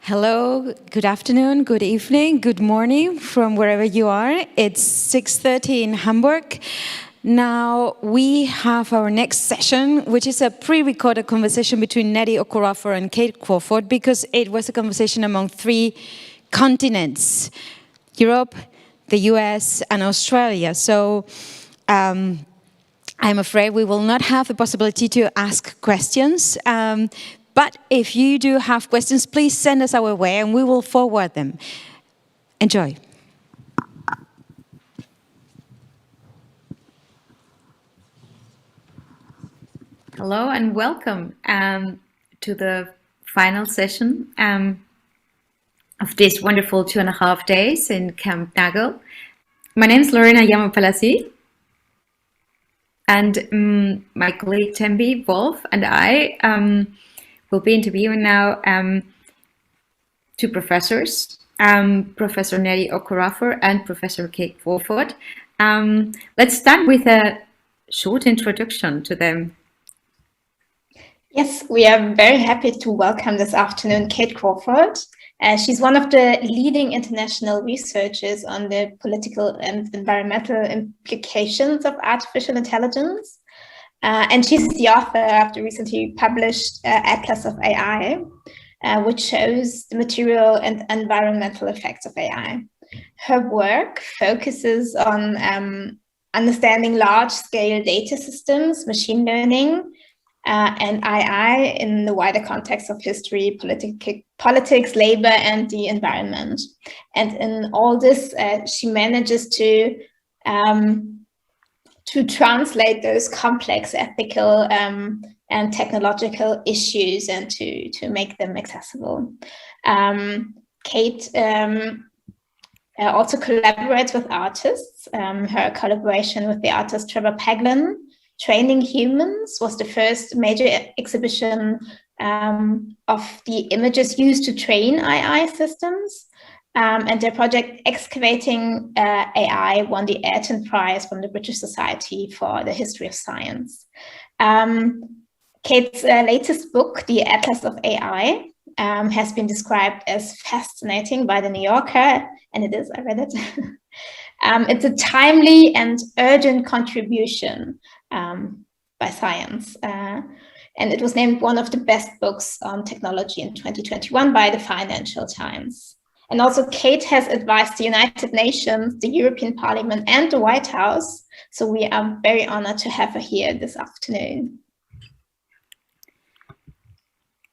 Hello, good afternoon, good evening, good morning from wherever you are. It's 6:30 in Hamburg. Now we have our next session, which is a pre-recorded conversation between Nnedi Okorafor and Kate Crawford, because it was a conversation among three continents: Europe, the US, and Australia. So I'm afraid we will not have the possibility to ask questions. But if you do have questions, please send us our way and we will forward them. Enjoy. Hello and welcome to the final session of this wonderful 2.5 days in Camp Nagel. My name is Lorena Yamapalasi, and my colleague Tembi Wolf and I will be interviewing now two professors, Professor Nnedi Okorafor and Professor Kate Crawford. Let's start with a short introduction to them. Yes, we are very happy to welcome this afternoon Kate Crawford. She's one of the leading international researchers on the political and environmental implications of artificial intelligence. And she's the author of the recently published Atlas of AI, which shows the material and environmental effects of AI. Her work focuses on understanding large-scale data systems, machine learning, and AI in the wider context of history, politics, labor, and the environment. And in all this, she manages to translate those complex ethical and technological issues and to make them accessible. Kate also collaborates with artists. Her collaboration with the artist Trevor Paglen, Training Humans, was the first major exhibition of the images used to train AI systems. And their project EXCAVATIng.AI won the Ayrton Prize from the British Society for the History of Science. Kate's latest book, The Atlas of AI, has been described as fascinating by the New Yorker, and it is, I read it. It's a timely and urgent contribution by science. And it was named one of the best books on technology in 2021 by the Financial Times. And also Kate has advised the United Nations, the European Parliament, and the White House. So we are very honored to have her here this afternoon.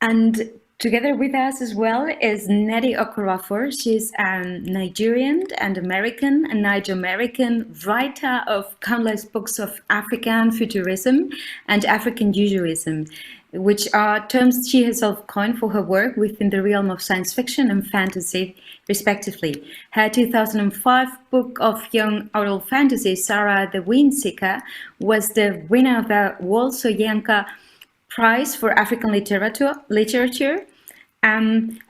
And together with us as well is Nnedi Okorafor. She's a Nigerian and American and Niger-American writer of countless books of African futurism and Africanjujuism, which are terms she herself coined for her work within the realm of science fiction and fantasy, respectively. Her 2005 book of young adult fantasy, Zara the Windseeker, was the winner of the World Soyinka Prize for African Literature,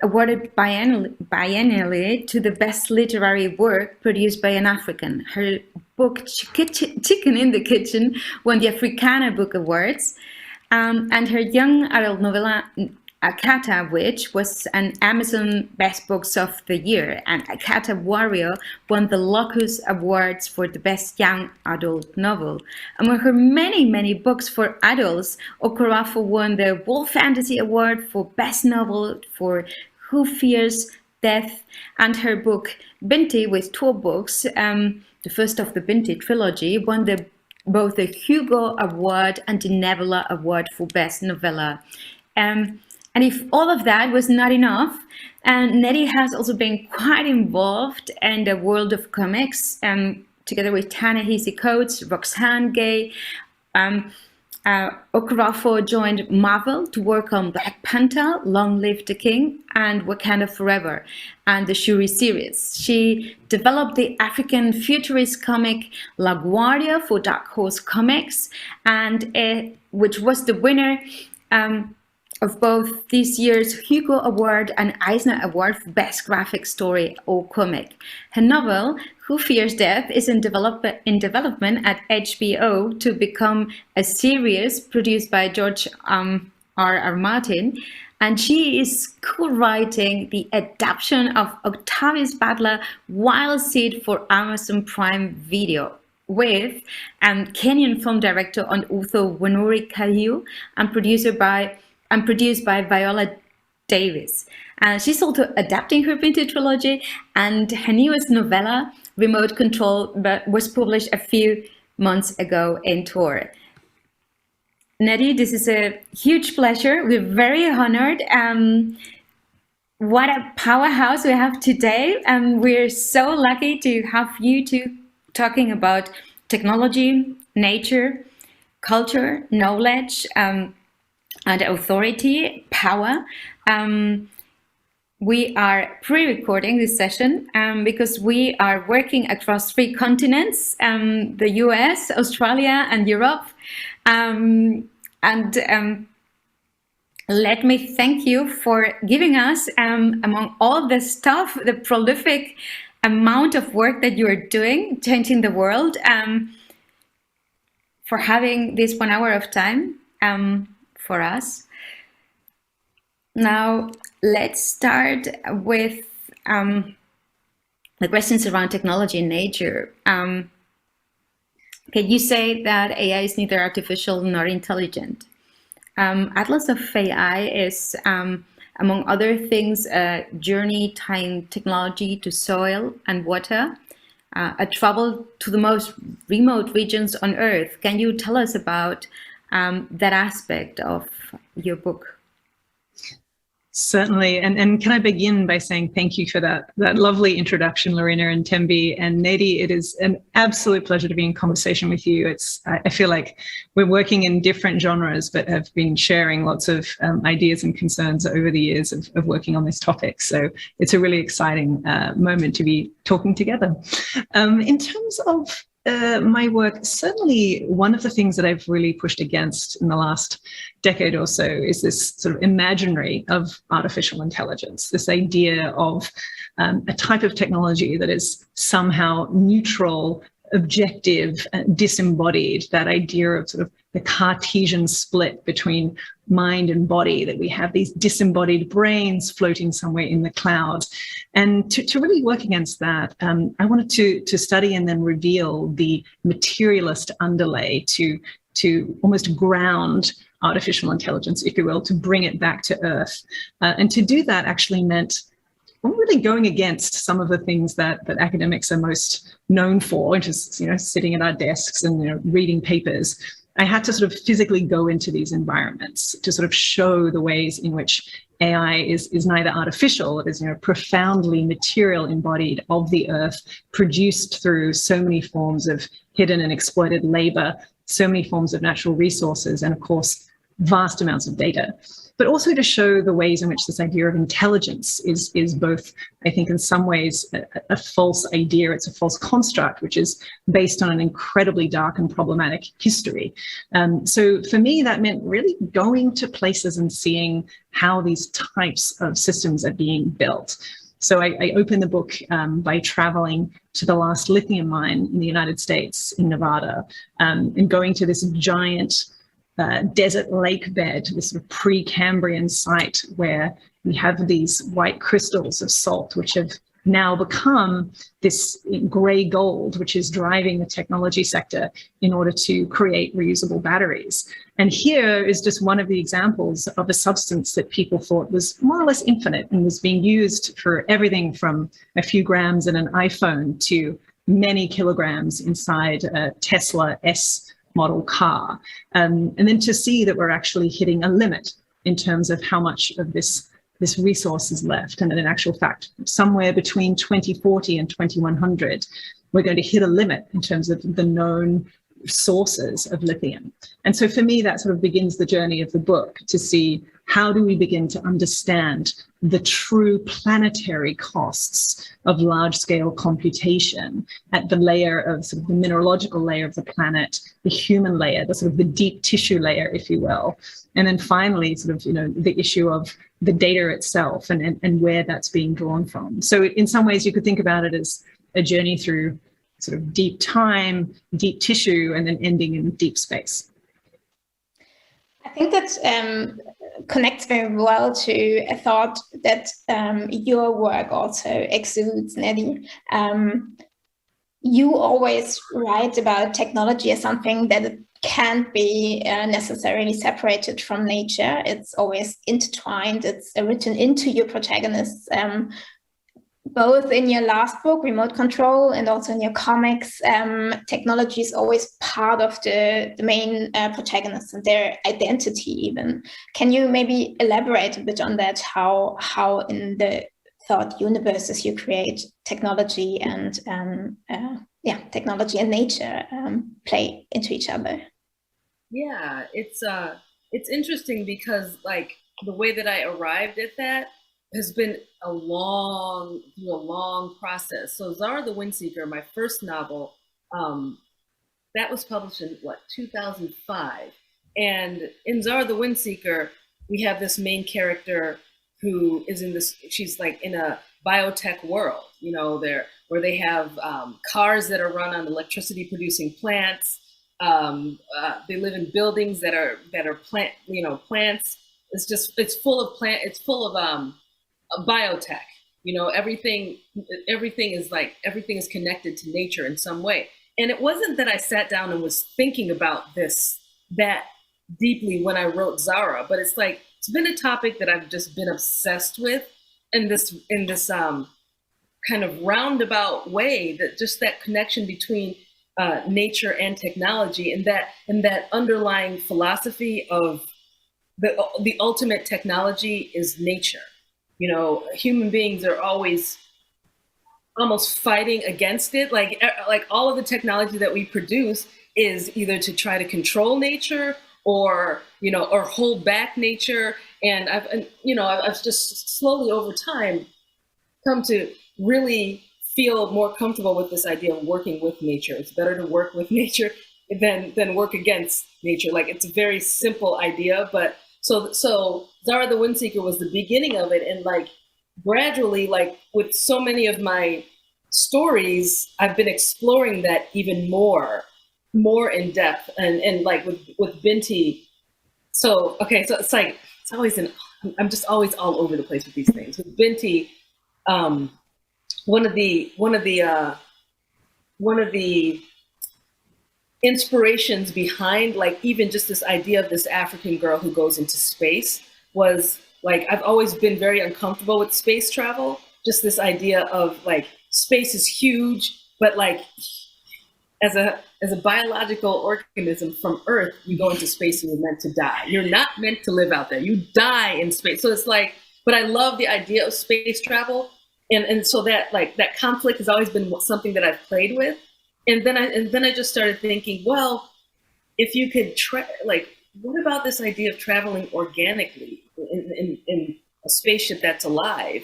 awarded biennially to the best literary work produced by an African. Her book, Chicken in the Kitchen, won the Africana Book Awards, and her young adult novella, Akata Witch, was an Amazon Best Books of the Year, and Akata Warrior won the Locus Awards for the Best Young Adult Novel. Among her many books for adults, Okorafor won the World Fantasy Award for Best Novel for Who Fears Death, and her book BINTI, with 12 books, the first of the BINTI trilogy, won both the Hugo Award and the Nebula Award for Best Novella. And if all of that was not enough, Nnedi has also been quite involved in the world of comics, together with Ta-Nehisi Coates, Roxane Gay. Okorafor joined Marvel to work on Black Panther, Long Live the King, and Wakanda Forever, and the Shuri series. She developed the African futurist comic La Guardia for Dark Horse Comics, and which was the winner of both this year's Hugo Award and Eisner Award for Best Graphic Story or Comic. Her novel, Who Fears Death, is in development at HBO to become a series produced by George R.R. Martin, and she is co-writing the adaptation of Octavius Butler Wild Seed for Amazon Prime Video with Kenyan film director and author Wanuri Kahiu and produced by Viola Davis. She's also adapting her BINTI trilogy, and her newest novella, Remote Control, was published a few months ago in Tor. Nnedi, this is a huge pleasure. We're very honored. What a powerhouse we have today. And we're so lucky to have you two talking about technology, nature, culture, knowledge, and authority, power. We are pre-recording this session because we are working across 3 continents, the US, Australia, and Europe. Let me thank you for giving us, among all the stuff, the prolific amount of work that you are doing, changing the world, for having this 1 hour of time for us. Now, let's start with the questions around technology and nature. Okay, you say that AI is neither artificial nor intelligent. Atlas of AI is, among other things, a journey tying technology to soil and water, a travel to the most remote regions on Earth. Can you tell us about that aspect of your book? Certainly, and can I begin by saying thank you for that lovely introduction, Lorena and Tembi and Nnedi. It is an absolute pleasure to be in conversation with you. I feel like we're working in different genres, but have been sharing lots of ideas and concerns over the years of working on this topic. So it's a really exciting moment to be talking together. In terms of my work, certainly one of the things that I've really pushed against in the last decade or so is this sort of imaginary of artificial intelligence, this idea of a type of technology that is somehow neutral, objective, disembodied, that idea of sort of the Cartesian split between mind and body, that we have these disembodied brains floating somewhere in the clouds. And to really work against that, I wanted to study and then reveal the materialist underlay to almost ground artificial intelligence, if you will, to bring it back to earth. And to do that actually meant really going against some of the things that academics are most known for, which is, sitting at our desks and reading papers. I had to sort of physically go into these environments to sort of show the ways in which AI is neither artificial, it is profoundly material, embodied of the earth, produced through so many forms of hidden and exploited labor, so many forms of natural resources, and of course, vast amounts of data. But also to show the ways in which this idea of intelligence is both, I think, in some ways, a false idea. It's a false construct, which is based on an incredibly dark and problematic history. So for me, that meant really going to places and seeing how these types of systems are being built. So I opened the book by traveling to the last lithium mine in the United States, in Nevada, and going to this giant desert lake bed, this sort of pre-Cambrian site where we have these white crystals of salt, which have now become this gray gold, which is driving the technology sector in order to create reusable batteries. And here is just one of the examples of a substance that people thought was more or less infinite and was being used for everything from a few grams in an iPhone to many kilograms inside a Tesla S model car. And then to see that we're actually hitting a limit in terms of how much of this resource is left. And in actual fact, somewhere between 2040 and 2100, we're going to hit a limit in terms of the known sources of lithium. And so for me, that sort of begins the journey of the book, to see how do we begin to understand the true planetary costs of large-scale computation at the layer of sort of the mineralogical layer of the planet, the human layer, the sort of the deep tissue layer, if you will. And then finally, sort of, the issue of the data itself and where that's being drawn from. So in some ways, you could think about it as a journey through sort of deep time, deep tissue, and then ending in deep space. I think that's connects very well to a thought that your work also exudes, Nnedi. You always write about technology as something that it can't be necessarily separated from nature. It's always intertwined. It's written into your protagonists, both in your last book, Remote Control, and also in your comics. Technology is always part of the main protagonists and their identity even. Can you maybe elaborate a bit on that, how in the thought universes you create technology and technology and nature play into each other? Yeah, it's interesting because like the way that I arrived at that has been a long process. So Zara the Windseeker, my first novel, that was published in 2005. And in Zara the Windseeker, we have this main character who is she's like in a biotech world, where they have cars that are run on electricity producing plants. They live in buildings that are plants. It's full of biotech. Everything is connected to nature in some way. And it wasn't that I sat down and was thinking about that deeply when I wrote Zara, but it's been a topic that I've just been obsessed with in this kind of roundabout way, that connection between nature and technology, and that underlying philosophy of the ultimate technology is nature. Human beings are always almost fighting against it. Like all of the technology that we produce is either to try to control nature or hold back nature. And I've just slowly over time come to really feel more comfortable with this idea of working with nature. It's better to work with nature than work against nature. Like, it's a very simple idea, but so Zara the Windseeker was the beginning of it. And gradually, with so many of my stories, I've been exploring that even more in depth, and with BINTI. So it's always I'm just always all over the place with these things. With BINTI, one of the inspirations behind even just this idea of this African girl who goes into space was I've always been very uncomfortable with space travel. Just this idea of space is huge, but as a biological organism from Earth, you go into space and you're meant to die. You're not meant to live out there. You die in space. So it's but I love the idea of space travel. And so that that conflict has always been something that I've played with. And then I just started thinking, well, if you could what about this idea of traveling organically in a spaceship that's alive?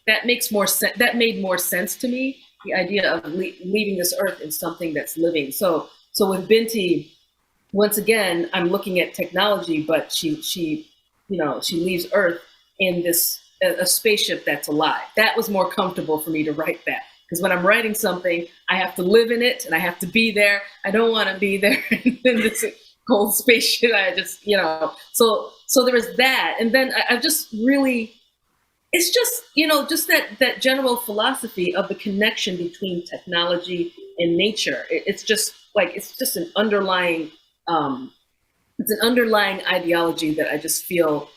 That makes more sense. That made more sense to me. The idea of leaving this Earth in something that's living. So with BINTI, once again, I'm looking at technology, but she leaves Earth in a spaceship that's alive. That was more comfortable for me to write that, because when I'm writing something, I have to live in it and I have to be there. I don't want to be there in this cold spaceship. I just so there was that, and then I've just really. It's just, just that general philosophy of the connection between technology and nature. It's just an underlying, ideology that I just feel,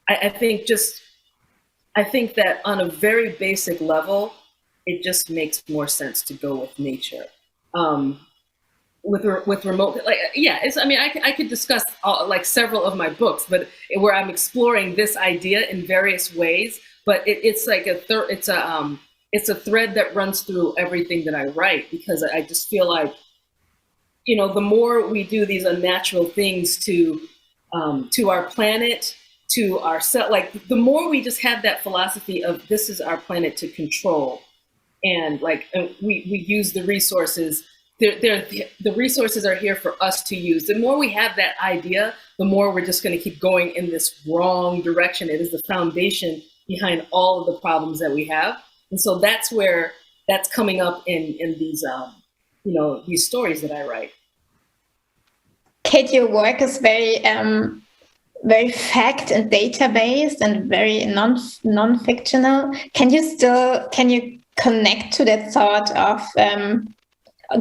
I think that on a very basic level, it just makes more sense to go with nature. With remote, I could discuss several of my books, but where I'm exploring this idea in various ways. But it's a thread that runs through everything that I write, because I just feel the more we do these unnatural things to our planet, to ourselves, the more we just have that philosophy of this is our planet to control, and we use the resources. The resources are here for us to use. The more we have that idea, the more we're just going to keep going in this wrong direction. It is the foundation behind all of the problems that we have. And so that's where that's coming up in these, these stories that I write. Kate, your work is very very fact and data based and very non-fictional. Can you connect to that thought of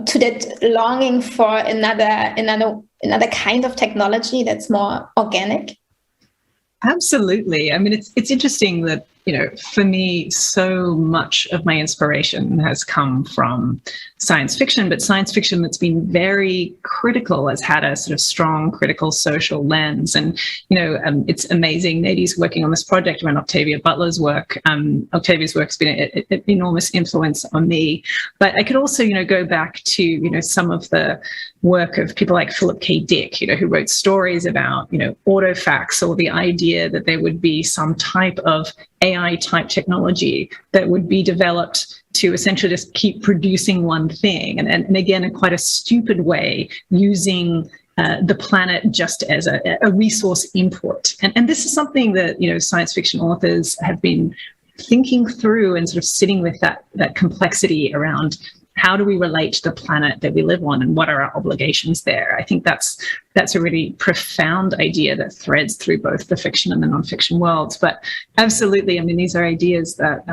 to that longing for another kind of technology that's more organic? Absolutely. I mean, it's interesting that, for me, so much of my inspiration has come from science fiction, but science fiction that's been very critical, has had a sort of strong critical social lens. And, it's amazing. Nnedi's working on this project around Octavia Butler's work. Octavia's work's been an enormous influence on me. But I could also, go back to, some of the work of people like Philip K. Dick, who wrote stories about, autofacts, or the idea that there would be some type of AI type technology that would be developed to essentially just keep producing one thing. And again, in quite a stupid way, using the planet just as a resource input. And this is something that, science fiction authors have been thinking through and sort of sitting with that complexity around how do we relate to the planet that we live on and what are our obligations there? I think that's a really profound idea that threads through both the fiction and the nonfiction worlds. But absolutely, I mean, these are ideas that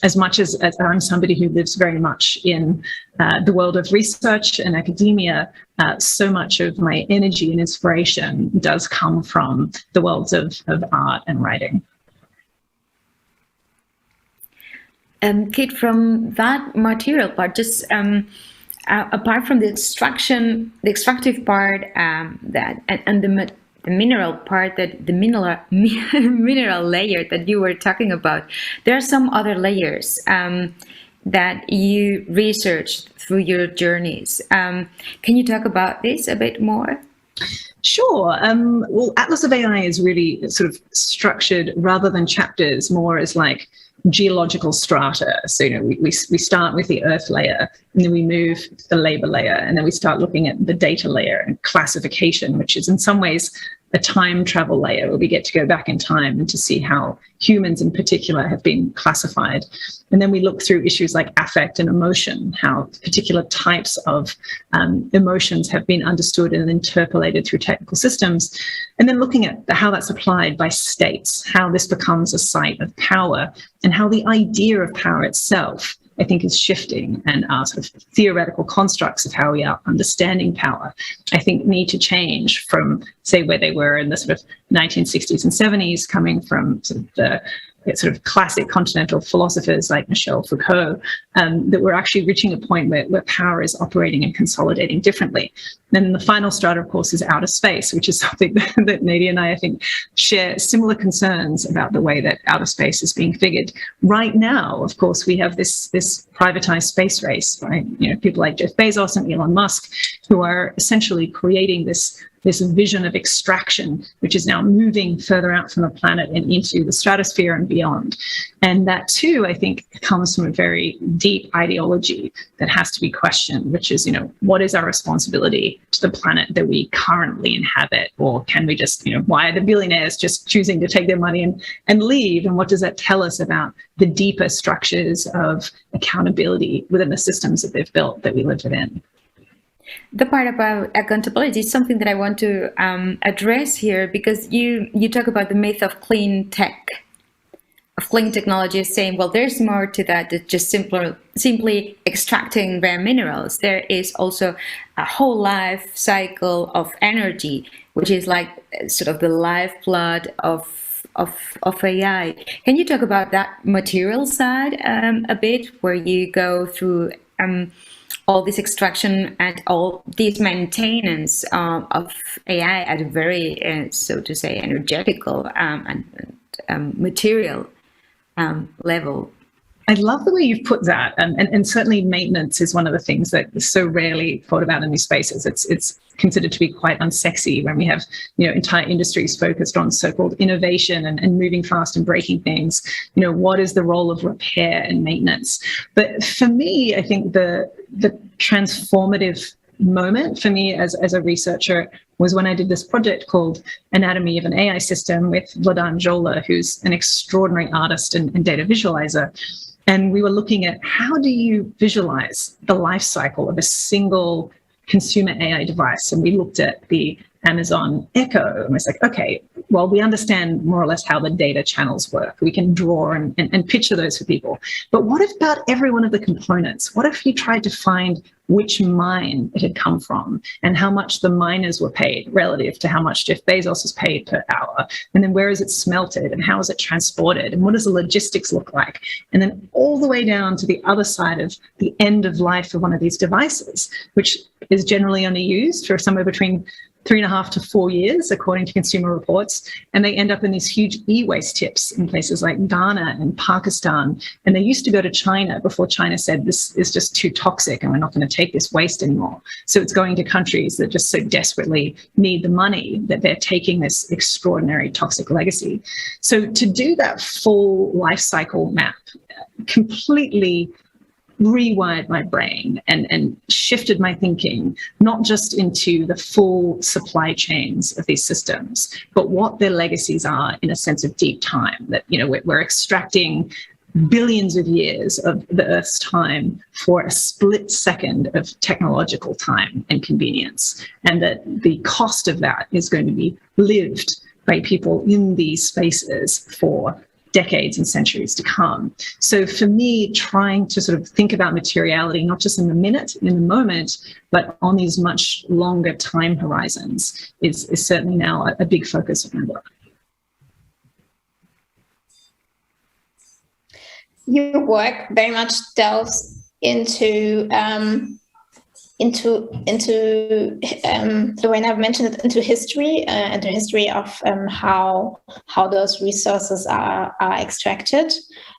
as much as I'm somebody who lives very much in the world of research and academia, so much of my energy and inspiration does come from the worlds of art and writing. Kate, from that material part, just apart from the extractive part, that and the mineral part, that the mineral layer that you were talking about, there are some other layers that you researched through your journeys. Can you talk about this a bit more? Sure. Well, Atlas of AI is really sort of structured rather than chapters, more as like geological strata. So, we start with the earth layer, and then we move to the labor layer, and then we start looking at the data layer and classification, which is in some ways a time travel layer where we get to go back in time and to see how humans in particular have been classified. And then we look through issues like affect and emotion, how particular types of emotions have been understood and interpolated through technical systems. And then looking at how that's applied by states, how this becomes a site of power, and how the idea of power itself, I think, is shifting, and our sort of theoretical constructs of how we are understanding power, I think, need to change from, say, where they were in the sort of 1960s and 70s, coming from sort of the sort of classic continental philosophers like Michel Foucault, that we're actually reaching a point where power is operating and consolidating differently. Then the final strata, of course, is outer space, which is something that Nnedi and I think, share similar concerns about the way that outer space is being figured. Right now, of course, we have this privatized space race, right? People like Jeff Bezos and Elon Musk, who are essentially creating this vision of extraction, which is now moving further out from the planet and into the stratosphere and beyond. And that too, I think, comes from a very deep ideology that has to be questioned, which is, what is our responsibility to the planet that we currently inhabit? Or can we just, why are the billionaires just choosing to take their money and leave? And what does that tell us about the deeper structures of accountability within the systems that they've built that we live within? The part about accountability is something that I want to address here, because you talk about the myth of clean tech, of clean technology, saying, well, there's more to that than just simply extracting rare minerals. There is also a whole life cycle of energy, which is like sort of the lifeblood of AI. Can you talk about that material side a bit, where you go through all this extraction and all this maintenance of AI at a very, so to say, energetical and material level? I love the way you've put that. And certainly maintenance is one of the things that is so rarely thought about in these spaces. It's considered to be quite unsexy when we have, entire industries focused on so-called innovation and moving fast and breaking things. What is the role of repair and maintenance? But for me, I think the transformative moment for me as a researcher was when I did this project called Anatomy of an AI System with Vladan Jola, who's an extraordinary artist and data visualizer. And we were looking at how do you visualize the life cycle of a single consumer AI device. And we looked at the Amazon Echo. And it's like, okay, well, we understand more or less how the data channels work. We can draw and picture those for people. But what about every one of the components? What if you tried to find which mine it had come from and how much the miners were paid relative to how much Jeff Bezos was paid per hour? And then where is it smelted and how is it transported? And what does the logistics look like? And then all the way down to the other side of the end of life of one of these devices, which is generally only used for somewhere between 3.5 to 4 years, according to Consumer Reports, and they end up in these huge e-waste tips in places like Ghana and Pakistan. And they used to go to China before China said this is just too toxic and we're not going to take this waste anymore. So it's going to countries that just so desperately need the money that they're taking this extraordinary toxic legacy. So to do that full life cycle map completely rewired my brain and shifted my thinking, not just into the full supply chains of these systems, but what their legacies are in a sense of deep time, that, you know, we're extracting billions of years of the Earth's time for a split second of technological time and convenience, and that the cost of that is going to be lived by people in these spaces for decades and centuries to come. So for me, trying to sort of think about materiality, not just in the minute, in the moment, but on these much longer time horizons is certainly now a big focus of my work. Your work very much delves into Lorena, I've mentioned it, into history and the history of how those resources are extracted.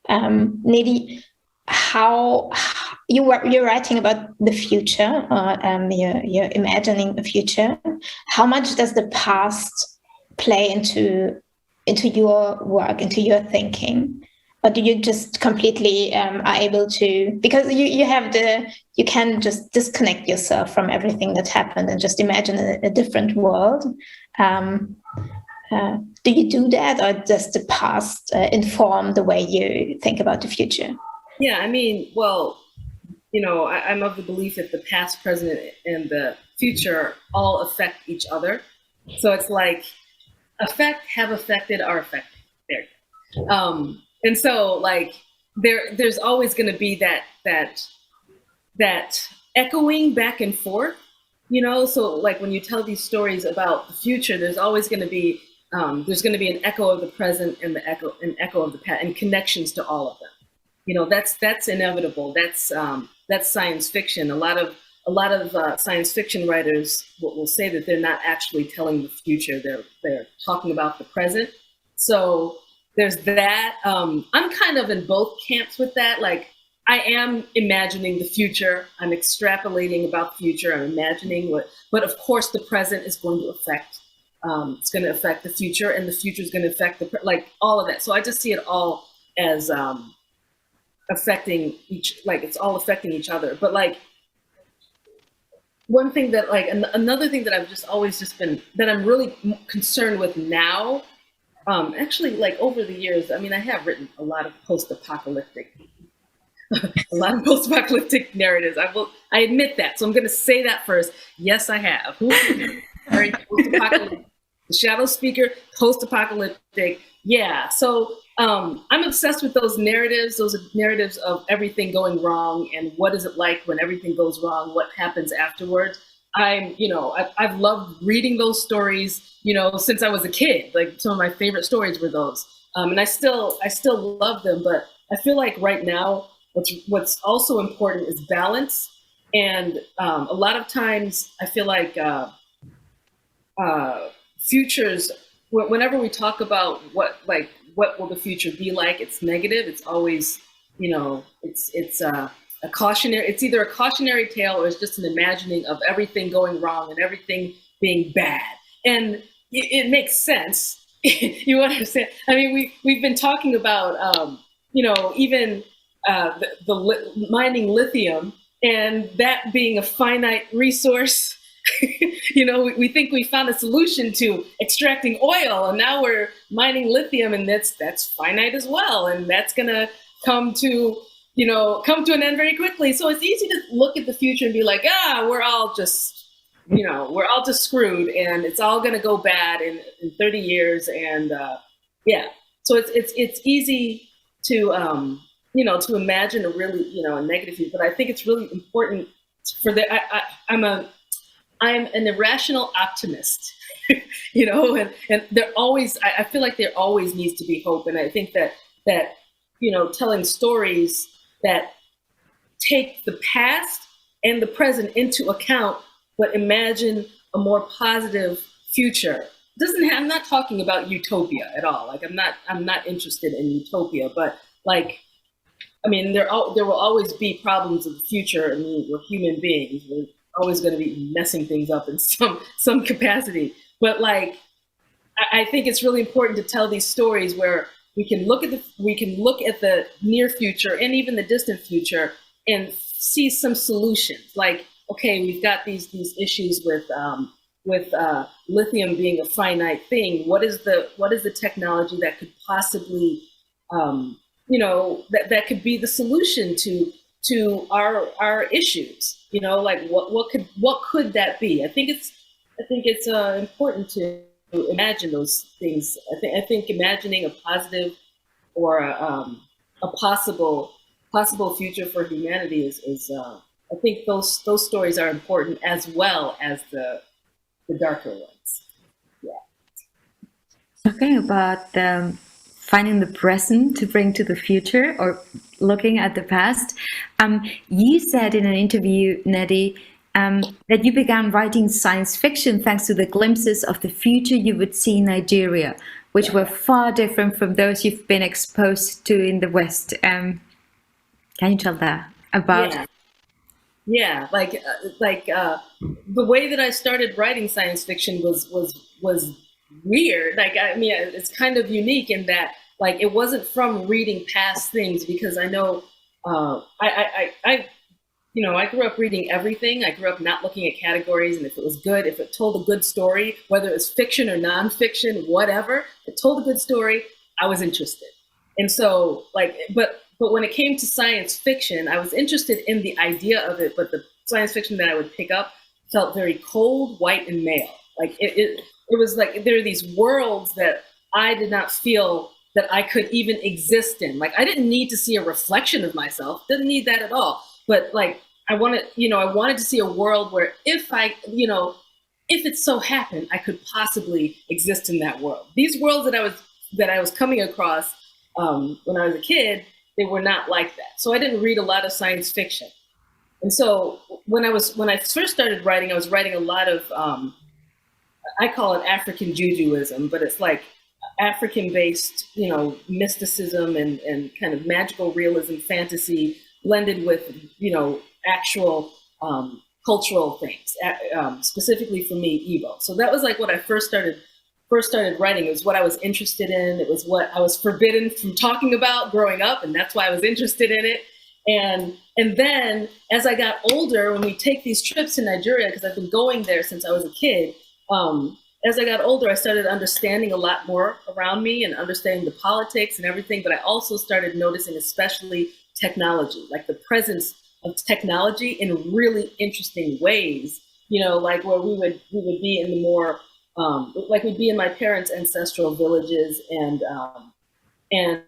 Nnedi, how you're writing about the future, you're imagining the future. How much does the past play into your work, into your thinking? Or do you just completely are able to, because you can just disconnect yourself from everything that happened and just imagine a different world? Do you do that, or does the past inform the way you think about the future? Yeah, I mean, well, you know, I'm of the belief that the past, present, and the future all affect each other. So it's like have affected, are affected. There you go. And so, like, there's always going to be that echoing back and forth, you know. So, like, when you tell these stories about the future, there's always going to be an echo of the present and an echo of the past, and connections to all of them. You know, that's inevitable. That's science fiction. A lot of science fiction writers will say that they're not actually telling the future; they're talking about the present. So there's that. I'm kind of in both camps with that. Like, I am imagining the future. I'm extrapolating about the future. I'm imagining but of course the present is going to affect, it's going to affect the future, and the future is going to affect all of that. So I just see it all as affecting it's all affecting each other. But like, one thing that another thing that I've just always been, that I'm really concerned with now, actually, like, over the years, I mean, I have written a lot of post-apocalyptic narratives. I admit that. So I'm going to say that first. Yes, I have. Very post-apocalyptic. The Shadow Speaker, post-apocalyptic. Yeah. So I'm obsessed with those narratives of everything going wrong and what is it like when everything goes wrong, what happens afterwards. I've loved reading those stories, you know, since I was a kid. Like, some of my favorite stories were those, and I still love them. But I feel like right now, what's also important is balance. And a lot of times, I feel like futures. Whenever we talk about what will the future be like, it's negative. It's always, you know, it's a cautionary. It's either a cautionary tale or it's just an imagining of everything going wrong and everything being bad. And it makes sense. You understand? I mean, we've been talking about, you know, even mining lithium, and that being a finite resource. You know, we think we found a solution to extracting oil, and now we're mining lithium, and that's finite as well, and that's gonna come to an end very quickly. So it's easy to look at the future and be like, we're all just we're all just screwed, and it's all going to go bad in 30 years. And yeah, so it's easy to to imagine a really a negative view, but I think it's really important for I'm an irrational optimist, and there always, I feel like there always needs to be hope. And I think that telling stories that take the past and the present into account, but imagine a more positive future. I'm not talking about utopia at all. Like, I'm not interested in utopia, but like, I mean, there will always be problems of the future. I mean, we're human beings. We're always going to be messing things up in some capacity. But like, I think it's really important to tell these stories where we can look at the near future and even the distant future and see some solutions. Like, okay, we've got these issues with lithium being a finite thing. What is the technology that could possibly that could be the solution to our issues? Like what could that be? I think it's important to imagine those things. I think imagining a positive or a possible future for humanity is I think those stories are important, as well as the darker ones. Yeah. Talking about finding the present to bring to the future, or looking at the past, you said in an interview, Nnedi, that you began writing science fiction thanks to the glimpses of the future you would see in Nigeria, which were far different from those you've been exposed to in the West. Can you tell that about? Yeah, like the way that I started writing science fiction was weird. Like, I mean, it's kind of unique in that, like, it wasn't from reading past things, because I know I grew up reading everything. I grew up not looking at categories, and if it was good, if it told a good story, whether it was fiction or nonfiction, whatever, if it told a good story, I was interested. And so, like, but when it came to science fiction, I was interested in the idea of it, but the science fiction that I would pick up felt very cold, white, and male. Like, it was like there are these worlds that I did not feel that I could even exist in. Like, I didn't need to see a reflection of myself. Didn't need that at all. But like, I wanted to see a world where if it so happened, I could possibly exist in that world. These worlds that I was coming across when I was a kid, they were not like that. So I didn't read a lot of science fiction. And so when I first started writing, I was writing a lot of I call it Africanjujuism, but it's like African-based, mysticism and kind of magical realism, fantasy, blended with, actual cultural things, specifically for me, Igbo. So that was like what I first started writing. It was what I was interested in. It was what I was forbidden from talking about growing up, and that's why I was interested in it. And then as I got older, when we take these trips to Nigeria, because I've been going there since I was a kid, as I got older, I started understanding a lot more around me and understanding the politics and everything. But I also started noticing, especially technology, like the presence of technology in really interesting ways. Like where we would be in the more like we'd be in my parents' ancestral villages, and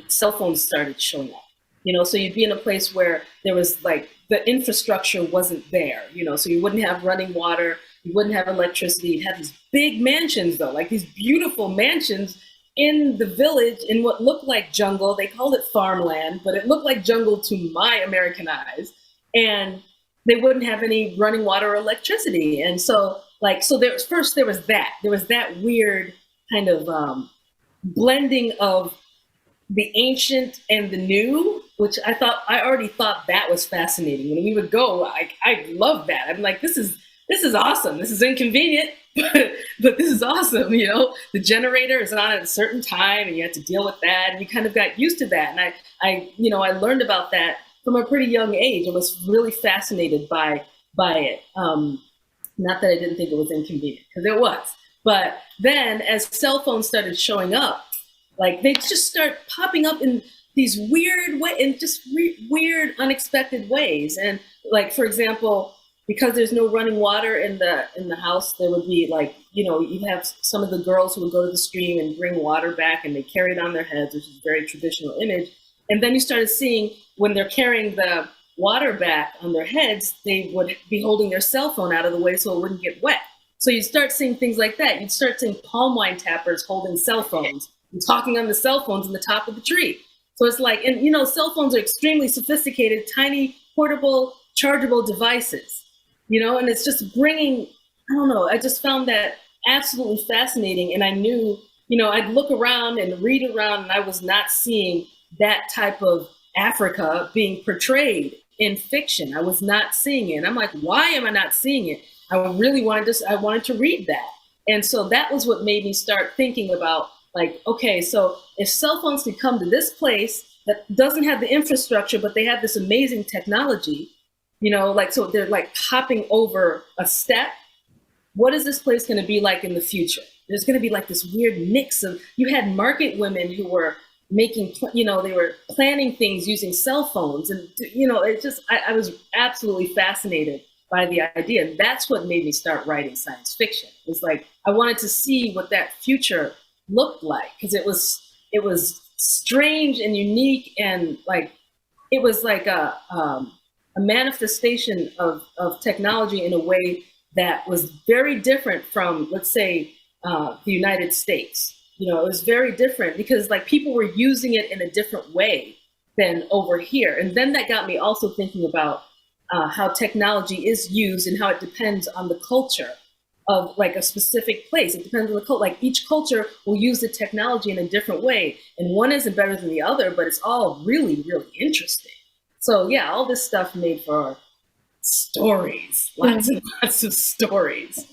cell phones started showing up. So you'd be in a place where there was like the infrastructure wasn't there. So you wouldn't have running water. You wouldn't have electricity. You'd have these big mansions, though, like these beautiful mansions in the village in what looked like jungle. They called it farmland, but it looked like jungle to my American eyes. And they wouldn't have any running water or electricity. And so there was that weird kind of blending of the ancient and the new, which I already thought that was fascinating. When we would go, I love that. I'm like, this is awesome. This is inconvenient, but this is awesome. The generator is on at a certain time, and you have to deal with that, and you kind of got used to that. And I learned about that from a pretty young age. I was really fascinated by it. Not that I didn't think it was inconvenient, because it was. But then as cell phones started showing up, like they just start popping up in these weird ways, in just weird, unexpected ways. And like, for example, because there's no running water in the house, there would be like, you'd have some of the girls who would go to the stream and bring water back, and they carry it on their heads, which is a very traditional image. And then you started seeing when they're carrying the water back on their heads, they would be holding their cell phone out of the way so it wouldn't get wet. So you'd start seeing things like that. You'd start seeing palm wine tappers holding cell phones and talking on the cell phones in the top of the tree. So it's like, and cell phones are extremely sophisticated, tiny, portable, chargeable devices, and it's just bringing, I don't know, I just found that absolutely fascinating. And I knew, I'd look around and read around, and I was not seeing that type of Africa being portrayed in fiction. I was not seeing it. And I'm like, why am I not seeing it? I really wanted to read that. And so that was what made me start thinking about, like, okay, so if cell phones could come to this place that doesn't have the infrastructure, but they have this amazing technology, so they're like hopping over a step. What is this place going to be like in the future? There's going to be like this weird mix of, you had market women who were making, they were planning things using cell phones. And, it just, I was absolutely fascinated by the idea. And that's what made me start writing science fiction. It was like, I wanted to see what that future looked like, because it was strange and unique, and like, it was like a manifestation of technology in a way that was very different from, let's say, the United States. It was very different because like people were using it in a different way than over here. And then that got me also thinking about how technology is used and how it depends on the culture of like a specific place. It depends on the culture. Like each culture will use the technology in a different way, and one isn't better than the other, but it's all really, really interesting. So yeah, all this stuff made for stories, lots and lots of stories.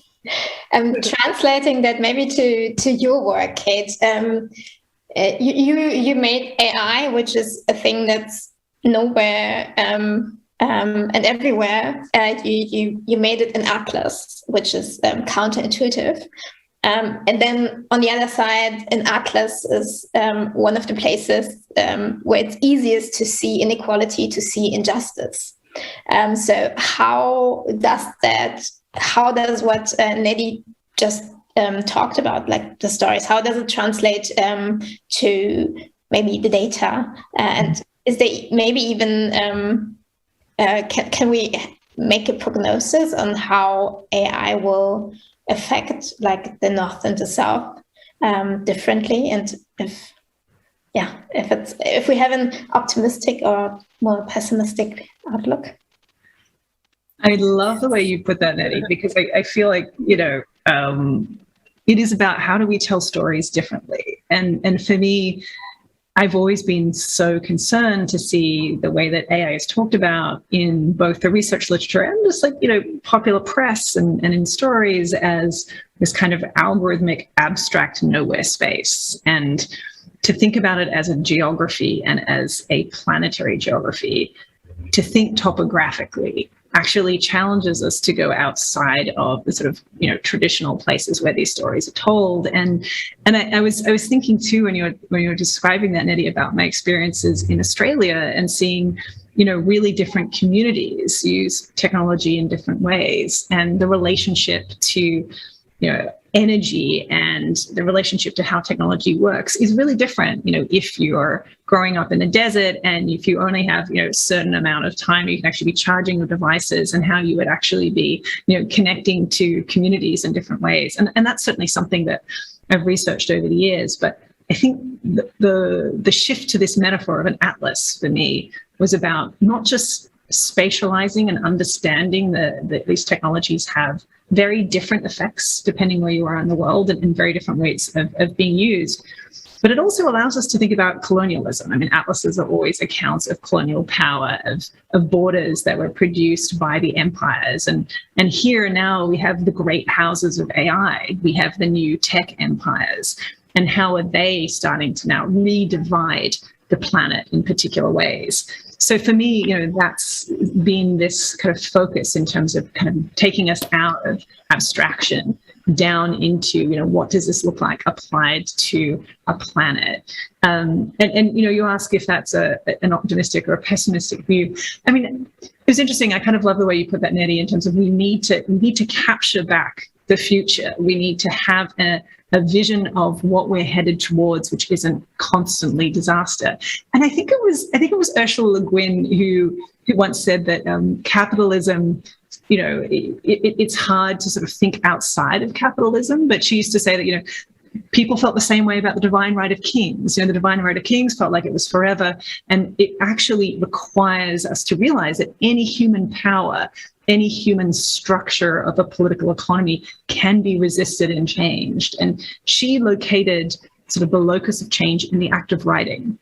Translating that maybe to your work, Kate, you made AI, which is a thing that's nowhere and everywhere. You made it an atlas, which is counterintuitive. And then on the other side, an atlas is one of the places where it's easiest to see inequality, to see injustice. So how does what Nnedi just talked about, like the stories, how does it translate to maybe the data? And is there maybe even, can we make a prognosis on how AI will affect like the North and the South differently? And if we have an optimistic or more pessimistic outlook? I love the way you put that, Nnedi, because I feel like, it is about how do we tell stories differently. And for me, I've always been so concerned to see the way that AI is talked about in both the research literature and just like, popular press and in stories as this kind of algorithmic, abstract nowhere space. And to think about it as a geography and as a planetary geography, to think topographically, actually challenges us to go outside of the sort of traditional places where these stories are told. And I was thinking too when you were describing that, Nnedi, about my experiences in Australia and seeing really different communities use technology in different ways, and the relationship to energy and the relationship to how technology works is really different. If you're growing up in the desert and if you only have, a certain amount of time, you can actually be charging your devices, and how you would actually be, connecting to communities in different ways. And that's certainly something that I've researched over the years. But I think the shift to this metaphor of an atlas for me was about not just spatializing and understanding that these technologies have very different effects depending where you are in the world, and very different ways of being used. But it also allows us to think about colonialism. I mean, atlases are always accounts of colonial power, of borders that were produced by the empires. And here now we have the great houses of AI. We have the new tech empires. And how are they starting to now redivide the planet in particular ways? So for me, that's been this kind of focus in terms of kind of taking us out of abstraction down into, what does this look like applied to a planet? And you ask if that's an optimistic or a pessimistic view. I mean, was interesting. I kind of love the way you put that, Nnedi, in terms of we need to capture back the future. We need to have a vision of what we're headed towards, which isn't constantly disaster. And I think it was Ursula Le Guin who once said that capitalism, you know, it's hard to sort of think outside of capitalism. But she used to say that, you know, people felt the same way about the divine right of kings. You know, the divine right of kings felt like it was forever. And it actually requires us to realize that any human power, any human structure of a political economy can be resisted and changed. And she located sort of the locus of change in the act of writing.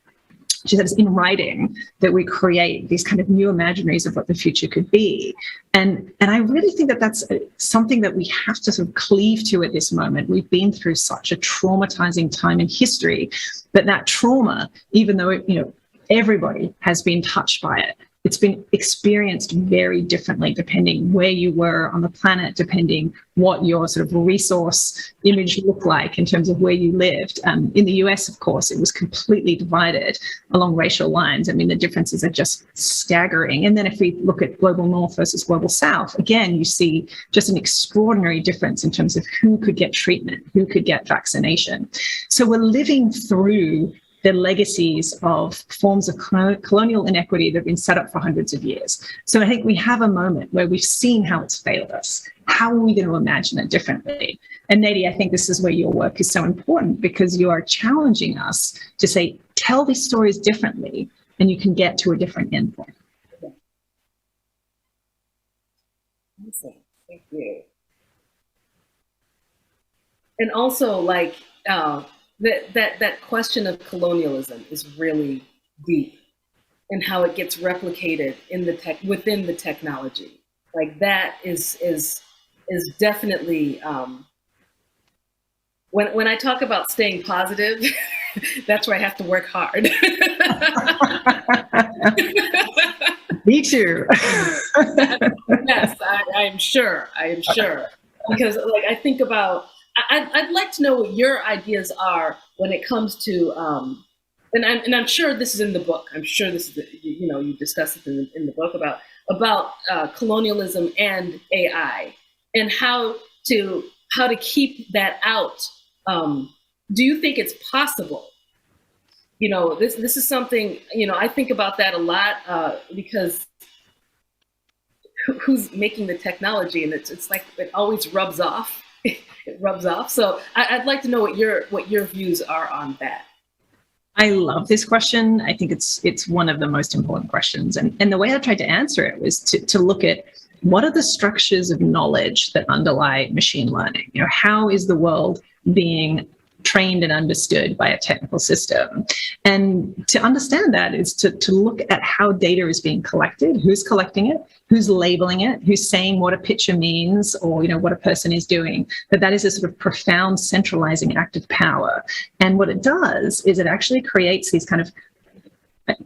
She said it's in writing that we create these kind of new imaginaries of what the future could be. And I really think that that's something that we have to sort of cleave to at this moment. We've been through such a traumatizing time in history, but that trauma, even though, you know, everybody has been touched by it, it's been experienced very differently depending where you were on the planet, depending what your sort of resource image looked like in terms of where you lived. In the US, of course, it was completely divided along racial lines. I mean, the differences are just staggering. And then if we look at global north versus global south, again, you see just an extraordinary difference in terms of who could get treatment, who could get vaccination. So we're living through the legacies of forms of colonial inequity that have been set up for hundreds of years. So I think we have a moment where we've seen how it's failed us. How are we going to imagine it differently? And Nnedi, I think this is where your work is so important, because you are challenging us to say, tell these stories differently, and you can get to a different endpoint. Awesome. Thank you. And also, like, that question of colonialism is really deep, and how it gets replicated in the within the technology. Like that is definitely when I talk about staying positive, that's where I have to work hard. Me too. Yes, I am sure. Because like I think about, I'd like to know what your ideas are when it comes to, and I'm sure this is in the book. I'm sure this is, you know, you discuss it in the book about colonialism and AI, and how to keep that out. Do you think it's possible? You know, this is something, you know, I think about that a lot, because who's making the technology, and it's like it always rubs off. It rubs off. So I'd like to know what your views are on that. I love this question. I think it's one of the most important questions. And the way I tried to answer it was to look at what are the structures of knowledge that underlie machine learning? You know, how is the world being trained and understood by a technical system? And to understand that is to look at how data is being collected, who's collecting it, who's labeling it, who's saying what a picture means, or, you know, what a person is doing. That is a sort of profound centralizing act of power. And what it does is it actually creates these kind of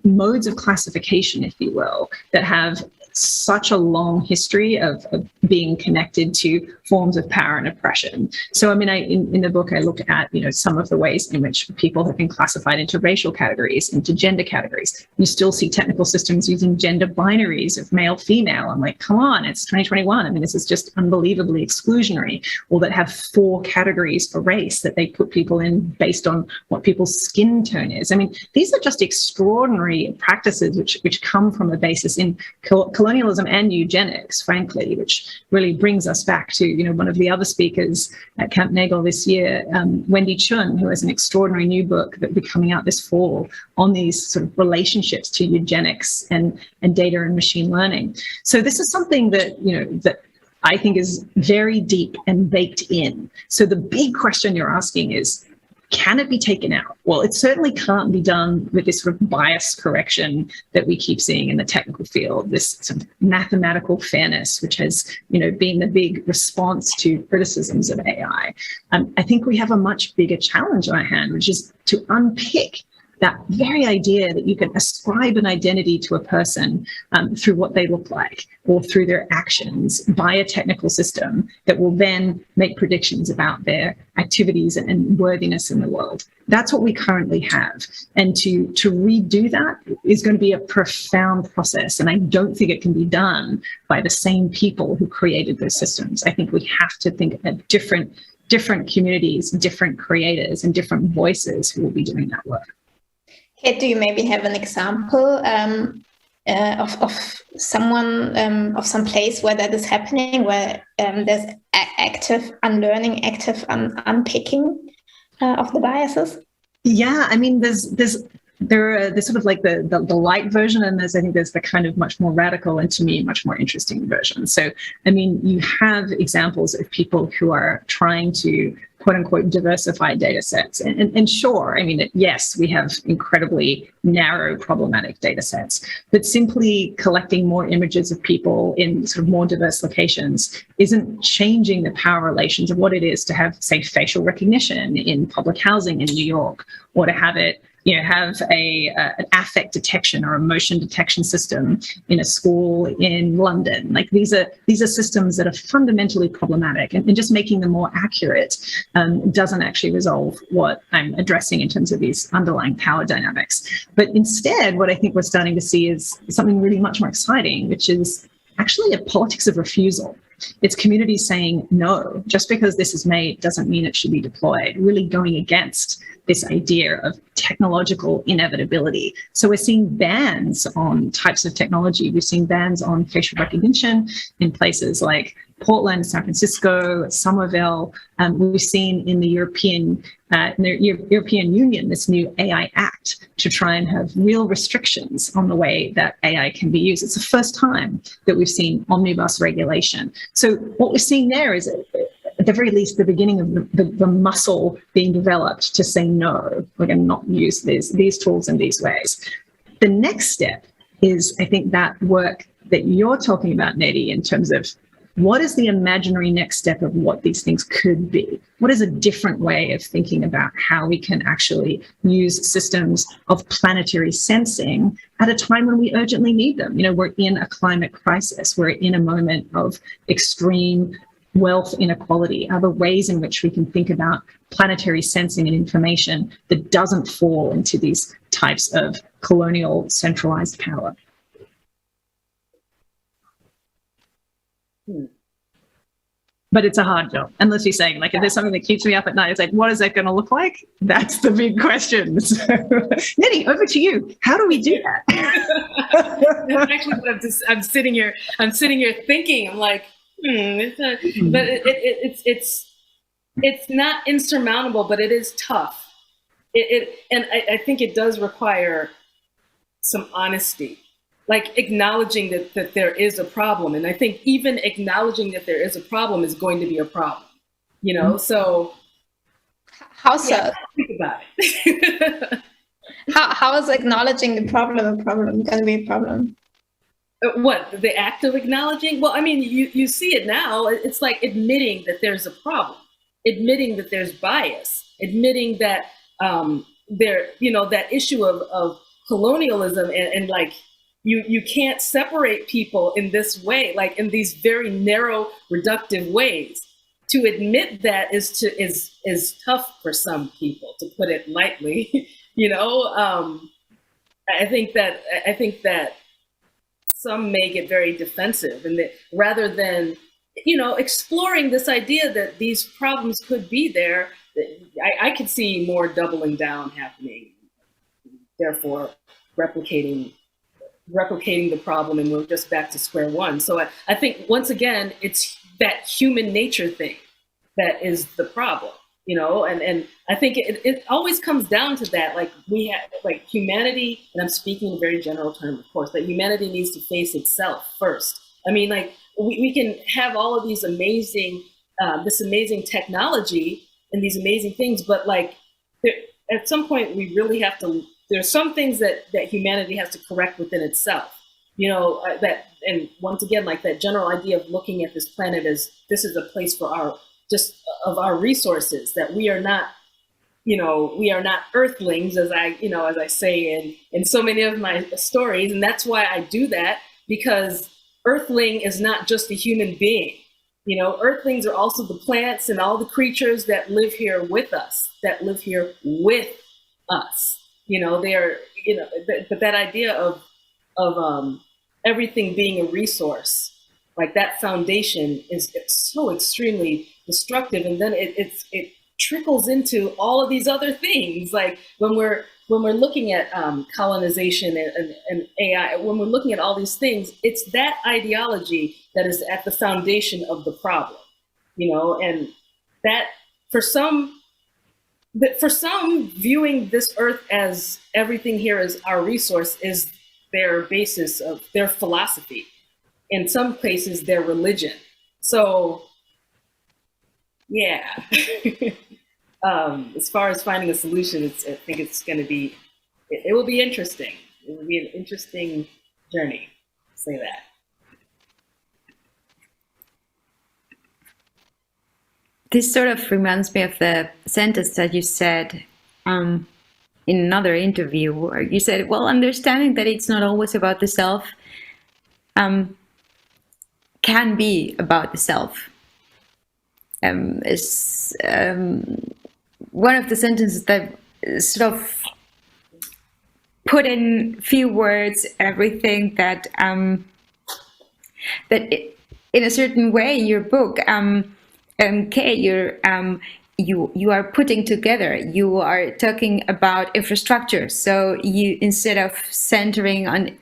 modes of classification, if you will, that have such a long history of being connected to forms of power and oppression. So, I mean, in the book, I look at, you know, some of the ways in which people have been classified into racial categories, into gender categories. You still see technical systems using gender binaries of male, female. I'm like, come on, it's 2021. I mean, this is just unbelievably exclusionary. Or that have 4 categories for race that they put people in based on what people's skin tone is. I mean, these are just extraordinary practices which come from a basis in colonialism and eugenics, frankly, which really brings us back to, you know, one of the other speakers at Camp Nagel this year, Wendy Chun, who has an extraordinary new book that will be coming out this fall on these sort of relationships to eugenics and data and machine learning. So this is something that, you know, that I think is very deep and baked in. So the big question you're asking is, can it be taken out? Well, it certainly can't be done with this sort of bias correction that we keep seeing in the technical field, this sort of mathematical fairness, which has, you know, been the big response to criticisms of AI. I think we have a much bigger challenge on our hand, which is to unpick that very idea that you can ascribe an identity to a person through what they look like or through their actions by a technical system that will then make predictions about their activities and worthiness in the world. That's what we currently have. And to redo that is going to be a profound process. And I don't think it can be done by the same people who created those systems. I think we have to think of different communities, different creators, and different voices who will be doing that work. Kate, do you maybe have an example of someone, of some place where that is happening, where there's active unlearning, active unpicking of the biases? Yeah, I mean, there's sort of like the light version, and I think there's the kind of much more radical and, to me, much more interesting version. So, I mean, you have examples of people who are trying to quote unquote diversify data sets. And sure, I mean, yes, we have incredibly narrow problematic data sets, but simply collecting more images of people in sort of more diverse locations isn't changing the power relations of what it is to have, say, facial recognition in public housing in New York, or to have it, you know, have an affect detection or emotion detection system in a school in London. Like these are systems that are fundamentally problematic, and just making them more accurate doesn't actually resolve what I'm addressing in terms of these underlying power dynamics. But instead, what I think we're starting to see is something really much more exciting, which is actually a politics of refusal. It's communities saying, no, just because this is made doesn't mean it should be deployed, really going against this idea of technological inevitability. So we're seeing bans on types of technology. We've seen bans on facial recognition in places like Portland, San Francisco, Somerville. We've seen in the European Union this new AI Act to try and have real restrictions on the way that AI can be used. It's the first time that we've seen omnibus regulation. So what we're seeing there is, at the very least, the beginning of the muscle being developed to say, no, we're going to not use these tools in these ways. The next step is, I think, that work that you're talking about, Nnedi, in terms of what is the imaginary next step of what these things could be? What is a different way of thinking about how we can actually use systems of planetary sensing at a time when we urgently need them? You know, we're in a climate crisis. We're in a moment of extreme wealth inequality. Are there ways in which we can think about planetary sensing and information that doesn't fall into these types of colonial centralized power? But it's a hard job. And let's be saying, like, if there's something that keeps me up at night, it's like, what is that going to look like? That's the big question. So, Nnedi, over to you. How do we do that? That's actually what I'm sitting here thinking. I'm like, but it's not insurmountable, but it is tough. And I think it does require some honesty, like acknowledging that there is a problem. And I think even acknowledging that there is a problem is going to be a problem, you know? So how so? Yeah, think about it. How is acknowledging the problem going to be a problem? What, the act of acknowledging? Well, I mean, you see it now. It's like admitting that there's a problem, admitting that there's bias, admitting that that issue of colonialism and like, you can't separate people in this way, like in these very narrow, reductive ways. To admit that is tough for some people, to put it lightly. I think that some may get very defensive, and that rather than exploring this idea that these problems could be there, I could see more doubling down happening. Therefore, replicating the problem, and we're just back to square one. So I think, once again, it's that human nature thing that is the problem, and I think it always comes down to that. Like, we have, like, humanity, and I'm speaking in a very general term, of course, that humanity needs to face itself first. I mean, like, we can have all of these amazing, this amazing technology and these amazing things, but like, at some point we really have to, there's some things that humanity has to correct within itself, and once again, like that general idea of looking at this planet as this is a place for our resources, that we are not, you know, we are not earthlings, as I say in so many of my stories. And that's why I do that, because earthling is not just a human being. You know, earthlings are also the plants and all the creatures that live here with us, You know, they are, you know, but that idea of everything being a resource, like that foundation it's so extremely destructive. And then it trickles into all of these other things. Like when we're looking at colonization and AI, when we're looking at all these things, it's that ideology that is at the foundation of the problem, you know, and that for some viewing this earth as everything here is our resource is their basis of their philosophy. In some places, their religion. So, yeah. As far as finding a solution, I think it's going to be, it will be interesting. It will be an interesting journey, say that. This sort of reminds me of the sentence that you said in another interview, where you said, well, understanding that it's not always about the self can be about the self. Is one of the sentences that sort of put in few words everything that in a certain way in your book, Kate, you are putting together. You are talking about infrastructure. So you, instead of centering on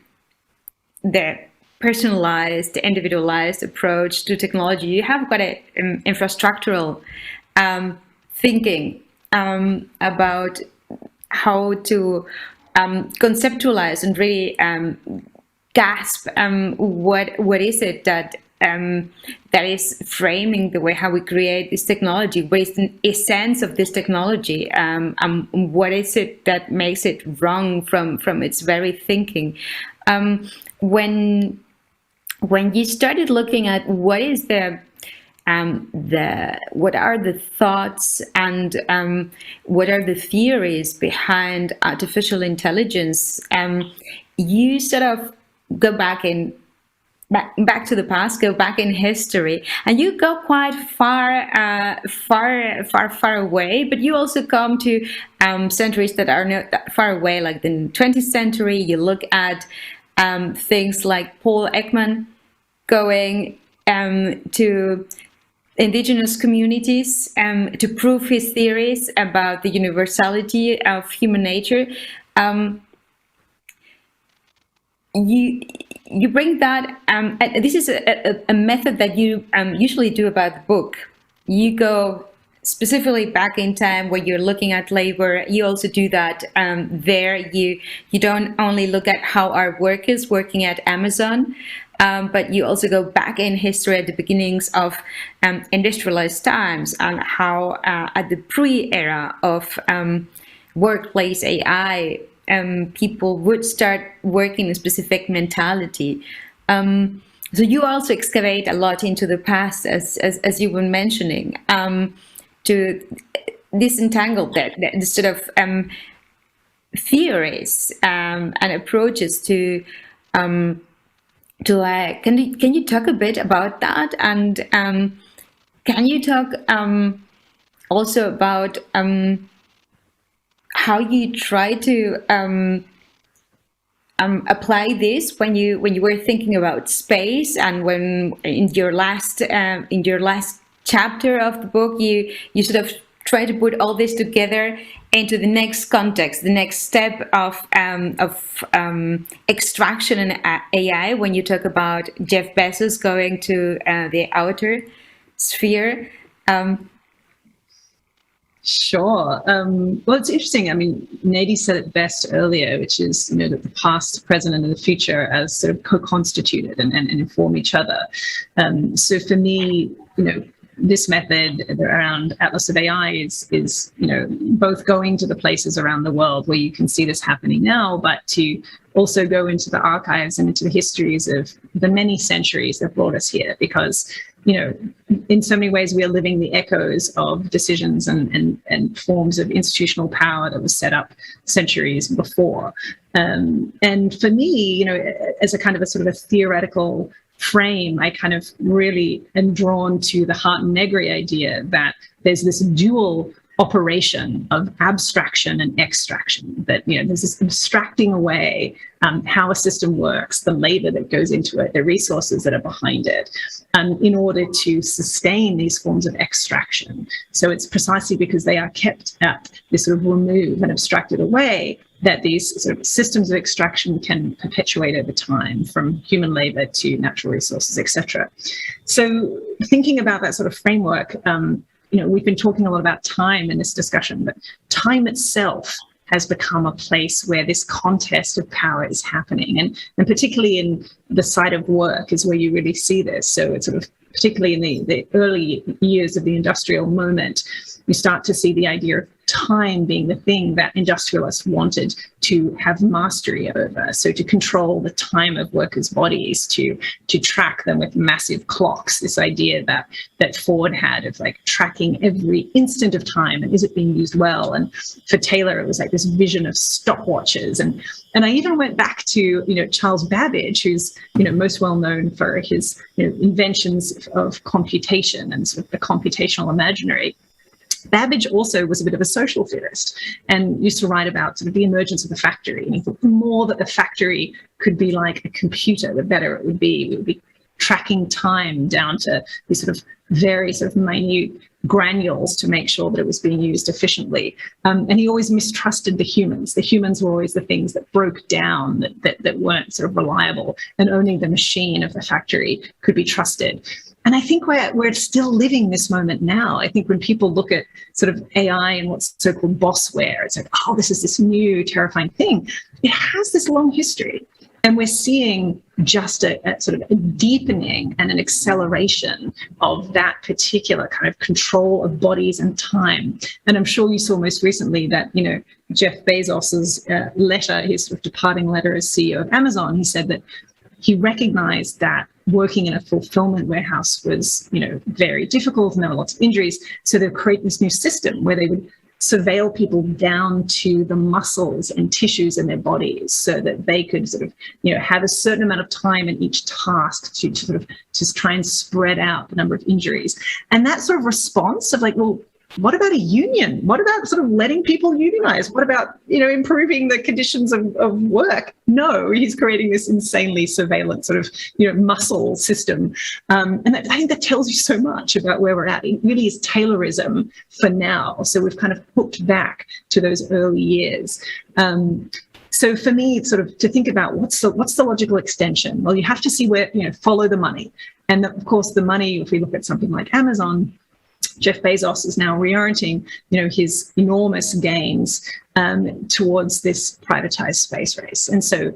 the personalized, individualized approach to technology, you have got an infrastructural thinking about how to conceptualize and really grasp what is it that is framing the way how we create this technology. What is the essence of this technology? What is it that makes it wrong from its very thinking? When you started looking at what is what are the thoughts and what are the theories behind artificial intelligence, you sort of go back to the past, go back in history, and you go quite far away, but you also come to centuries that are not that far away, like the 20th century. You look at things like Paul Ekman going to indigenous communities to prove his theories about the universality of human nature. You bring that, this is a method that you usually do about the book. You go specifically back in time where you're looking at labor. You also do that there. You don't only look at how our workers working at Amazon, but you also go back in history at the beginnings of industrialized times, and how at the pre-era of workplace AI, people would start working a specific mentality. So you also excavate a lot into the past, as you were mentioning, to disentangle the sort of theories and approaches to. Can you talk a bit about that, and can you talk also about how you try to apply this when you were thinking about space, and when in your last chapter of the book you sort of try to put all this together into the next context, the next step of extraction and AI, when you talk about Jeff Bezos going to the outer sphere. Sure. Well, it's interesting. I mean, Nnedi said it best earlier, which is, you know, that the past, present, and the future as sort of co-constituted and inform each other. So for me, you know, this method around Atlas of AI is, you know, both going to the places around the world where you can see this happening now, but to also go into the archives and into the histories of the many centuries that brought us here, because in so many ways we are living the echoes of decisions and forms of institutional power that was set up centuries before. And for me, as a kind of a sort of a theoretical frame, I kind of really am drawn to the Hart and Negri idea that there's this dual operation of abstraction and extraction, that there's this abstracting away how a system works, the labor that goes into it, the resources that are behind it, in order to sustain these forms of extraction. So it's precisely because they are kept at this sort of remove and abstracted away that these sort of systems of extraction can perpetuate over time, from human labor to natural resources, etc. So thinking about that sort of framework, we've been talking a lot about time in this discussion, but time itself has become a place where this contest of power is happening. And particularly in the site of work is where you really see this. So it's sort of particularly in the early years of the industrial moment, you start to see the idea of time being the thing that industrialists wanted to have mastery over. So to control the time of workers' bodies, to track them with massive clocks, this idea that Ford had of like tracking every instant of time and is it being used well. And for Taylor, it was like this vision of stopwatches. And I even went back to, Charles Babbage, who's, most well known for his inventions of computation and sort of the computational imaginary. Babbage also was a bit of a social theorist and used to write about sort of the emergence of the factory. And he thought the more that the factory could be like a computer, the better it would be. We would be tracking time down to these sort of very sort of minute granules to make sure that it was being used efficiently. And he always mistrusted the humans. The humans were always the things that broke down, that weren't sort of reliable, and only the machine of the factory could be trusted. And I think we're still living this moment now. I think when people look at sort of AI and what's so-called bossware, it's like, oh, this is this new terrifying thing. It has this long history. And we're seeing just a sort of a deepening and an acceleration of that particular kind of control of bodies and time. And I'm sure you saw most recently that, Jeff Bezos's letter, his sort of departing letter as CEO of Amazon, he said that he recognized that working in a fulfillment warehouse was, very difficult and there were lots of injuries. So they've created this new system where they would surveil people down to the muscles and tissues in their bodies so that they could sort of, have a certain amount of time in each task to sort of just try and spread out the number of injuries. And that sort of response of like, well, what about a union? What about sort of letting people unionize? What about, improving the conditions of work? No, he's creating this insanely surveillance sort of, muscle system. And I think that tells you so much about where we're at. It really is Taylorism for now. So we've kind of hooked back to those early years. So for me, it's sort of to think about what's the logical extension? Well, you have to see where, follow the money. And of course, the money, if we look at something like Amazon, Jeff Bezos is now reorienting, his enormous gains towards this privatized space race. And so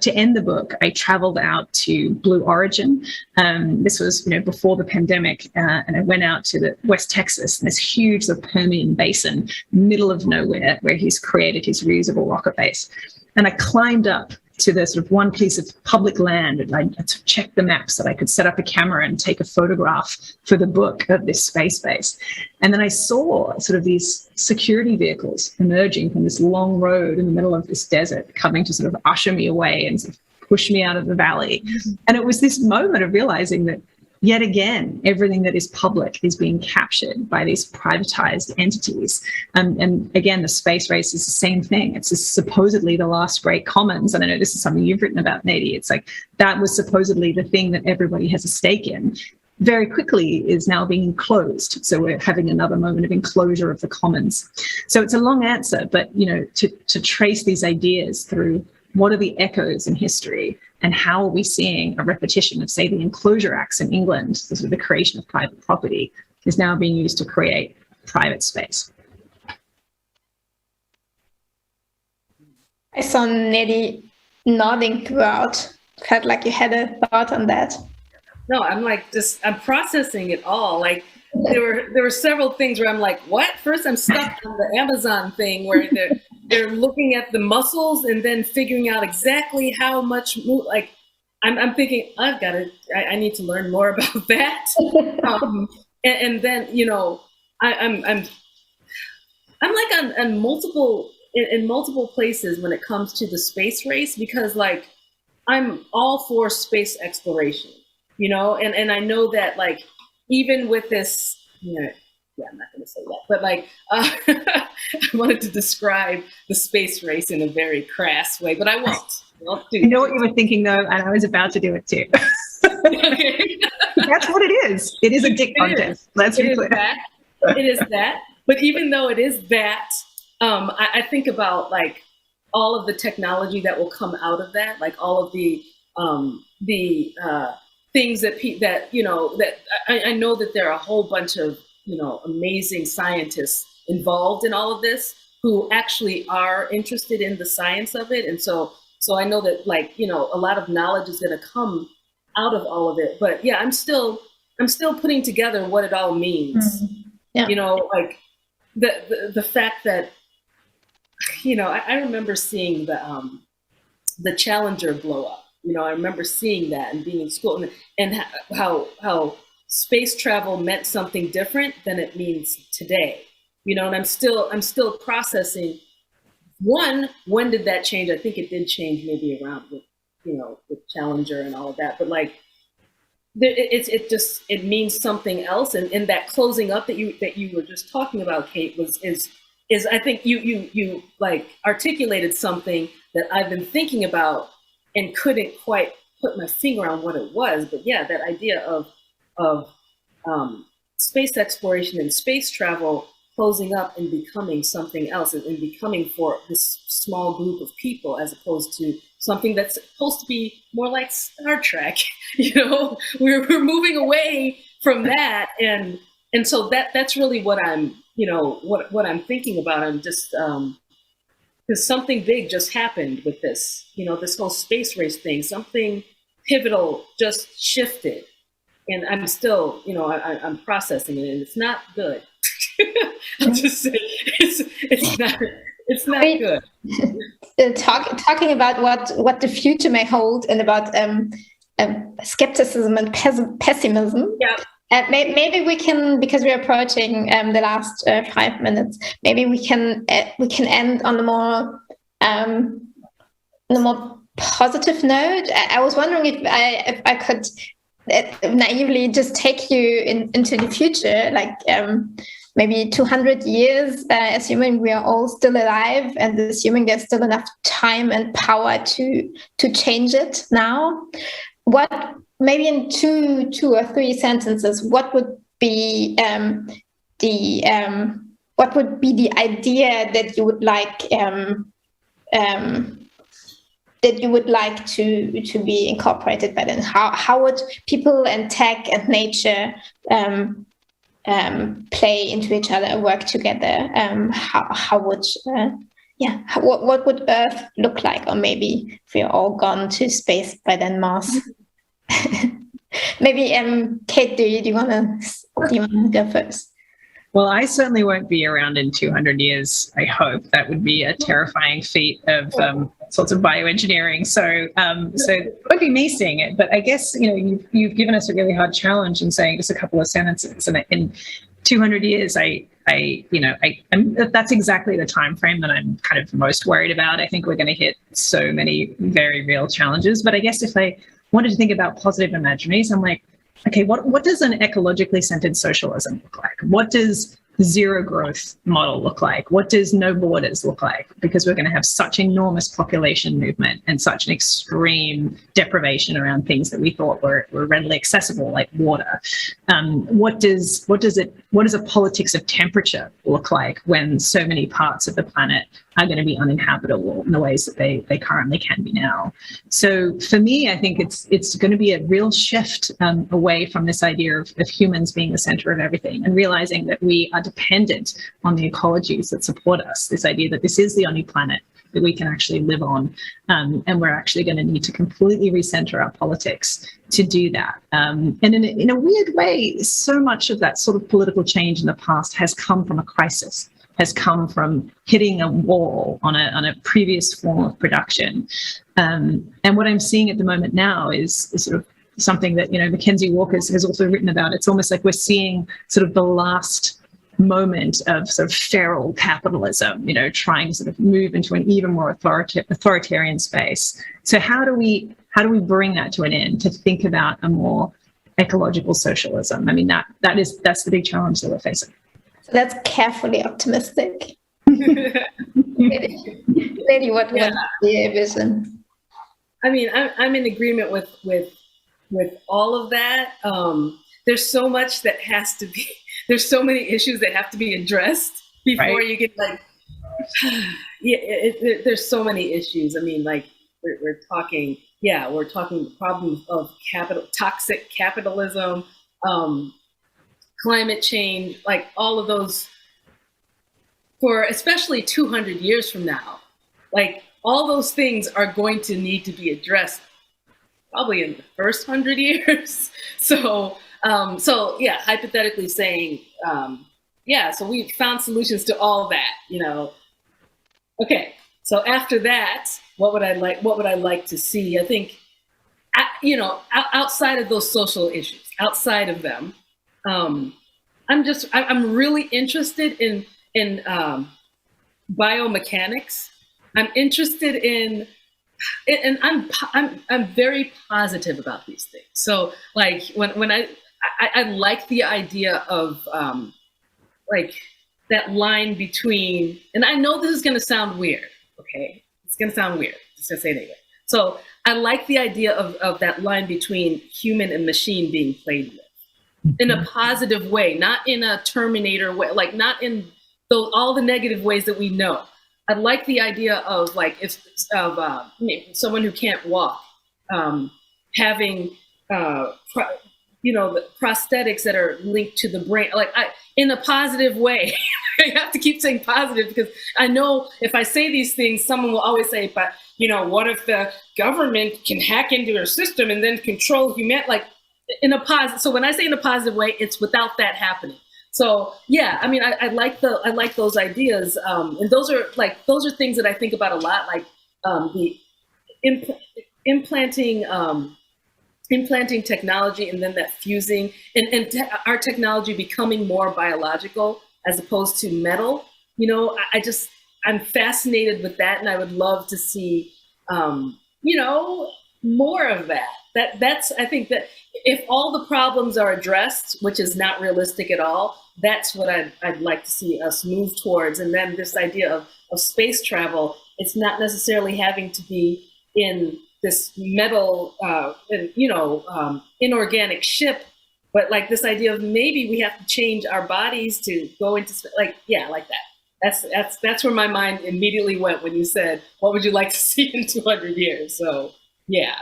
to end the book, I traveled out to Blue Origin. This was, before the pandemic, and I went out to the West Texas, in this huge sort of Permian basin, middle of nowhere, where he's created his reusable rocket base. And I climbed up to the sort of one piece of public land, and I checked the maps so that I could set up a camera and take a photograph for the book of this space base. And then I saw sort of these security vehicles emerging from this long road in the middle of this desert, coming to sort of usher me away and sort of push me out of the valley. And it was this moment of realizing that yet again, everything that is public is being captured by these privatized entities. And again, the space race is the same thing. It's supposedly the last great commons. And I know this is something you've written about, Nnedi. It's like that was supposedly the thing that everybody has a stake in. Very quickly is now being enclosed. So we're having another moment of enclosure of the commons. So it's a long answer, but to trace these ideas through what are the echoes in history and how are we seeing a repetition of, say, the Enclosure Acts in England, sort of the creation of private property, is now being used to create private space. I saw Nnedi nodding throughout. Felt like you had a thought on that. No, I'm processing it all. Like there were several things where I'm like, what? First, I'm stuck on the Amazon thing where they're looking at the muscles and then figuring out exactly how much, like I'm thinking I need to learn more about that. And then, you know, I'm like on multiple in multiple places when it comes to the space race, because like I'm all for space exploration, you know, and I know that like even with this, you know, yeah, I'm not going to say that, but like I wanted to describe the space race in a very crass way, but I won't. I know what you were thinking though, and I was about to do it too. Okay. That's what it is. It is a dick contest. Let's be clear. It is that. But even though it is that, I think about like all of the technology that will come out of that, like all of the things that you know, that I know that there are a whole bunch of, you know, amazing scientists involved in all of this who actually are interested in the science of it, and so I know that, like, you know, a lot of knowledge is going to come out of all of it. But yeah, I'm still putting together what it all means. Yeah. You know, like the fact that, you know, I remember seeing the Challenger blow up. You know, I remember seeing that and being in school, and how space travel meant something different than it means today. You know, and I'm still processing. One, when did that change? I think it did change maybe around with, you know, with Challenger and all of that. But like, it means something else. And that closing up that you were just talking about, Kate, is I think you like articulated something that I've been thinking about and couldn't quite put my finger on what it was. But yeah, that idea of space exploration and space travel closing up and becoming something else, and becoming for this small group of people, as opposed to something that's supposed to be more like Star Trek. You know, we're moving away from that, and so that's really what I'm, you know, what I'm thinking about. I'm just because something big just happened with this, you know, this whole space race thing. Something pivotal just shifted, and I'm still, you know, I'm processing it, and it's not good. I'll just say it's not good. Talking about what the future may hold, and about skepticism and pessimism. Yeah. Maybe we can, because we're approaching the last 5 minutes. Maybe we can end on a more positive note. I was wondering if I could naively just take you into the future, like maybe 200 years, assuming we are all still alive, and assuming there's still enough time and power to change it now. What, maybe in two or three sentences, what would be the idea that you would like to be incorporated by then? How would people and tech and nature play into each other, work together? What would Earth look like? Or maybe if we're all gone to space by then, Mars. Maybe Kate, do you want to go first? Well, I certainly won't be around in 200 years, I hope. That would be a terrifying feat of sorts of bioengineering. So it won't be me seeing it. But I guess, you know, you've given us a really hard challenge in saying just a couple of sentences. And in 200 years, that's exactly the time frame that I'm kind of most worried about. I think we're going to hit so many very real challenges. But I guess if I wanted to think about positive imaginaries, I'm like, okay, what does an ecologically centered socialism look like? What does zero growth model look like? What does no borders look like? Because we're going to have such enormous population movement and such an extreme deprivation around things that we thought were readily accessible, like water. What does a politics of temperature look like when so many parts of the planet are going to be uninhabitable in the ways that they currently can be now? So for me, I think it's going to be a real shift away from this idea of humans being the center of everything, and realizing that we are dependent on the ecologies that support us. This idea that this is the only planet that we can actually live on, and we're actually going to need to completely recenter our politics to do that. And in a weird way, so much of that sort of political change in the past has come from a crisis. has come from hitting a wall on a previous form of production. And what I'm seeing at the moment now is sort of something that, Mackenzie Walker has also written about. It's almost like we're seeing sort of the last moment of sort of feral capitalism, trying to sort of move into an even more authoritarian space. So how do we bring that to an end, to think about a more ecological socialism? I mean, that's the big challenge that we're facing. So that's carefully optimistic. Nnedi, what's your vision? I mean, I'm in agreement with all of that. There's so much that has to be. There's so many issues that have to be addressed before you get like. There's so many issues. I mean, like we're talking the problem of toxic capitalism, climate change, like all of those. For especially 200 years from now, like all those things are going to need to be addressed probably in the first 100 years. So hypothetically saying, so we found solutions to all that, Okay, so after that, what would I like to see? I think, outside of those social issues, outside of them, I'm really interested in biomechanics. I'm interested in, and I'm very positive about these things. So like when I like the idea of like that line between, and I know this is going to sound weird. Okay, it's going to sound weird. Just gonna say it anyway. So I like the idea of that line between human and machine being played with in a positive way, not in a Terminator way, like not in all the negative ways that we know. I like the idea of like someone who can't walk having the prosthetics that are linked to the brain, like in a positive way. I have to keep saying positive because I know if I say these things, someone will always say, but what if the government can hack into your system and then control humanity? Like in a positive. So when I say in a positive way, it's without that happening. So yeah, I mean, I like those ideas, and those are things that I think about a lot, like the implanting technology and then that fusing and our technology becoming more biological as opposed to metal. I'm fascinated with that, and I would love to see more of that. I think that if all the problems are addressed, which is not realistic at all, that's what I'd like to see us move towards. And then this idea of space travel, it's not necessarily having to be in this metal, inorganic ship, but like this idea of maybe we have to change our bodies to go into like that. That's where my mind immediately went when you said, what would you like to see in 200 years? So yeah.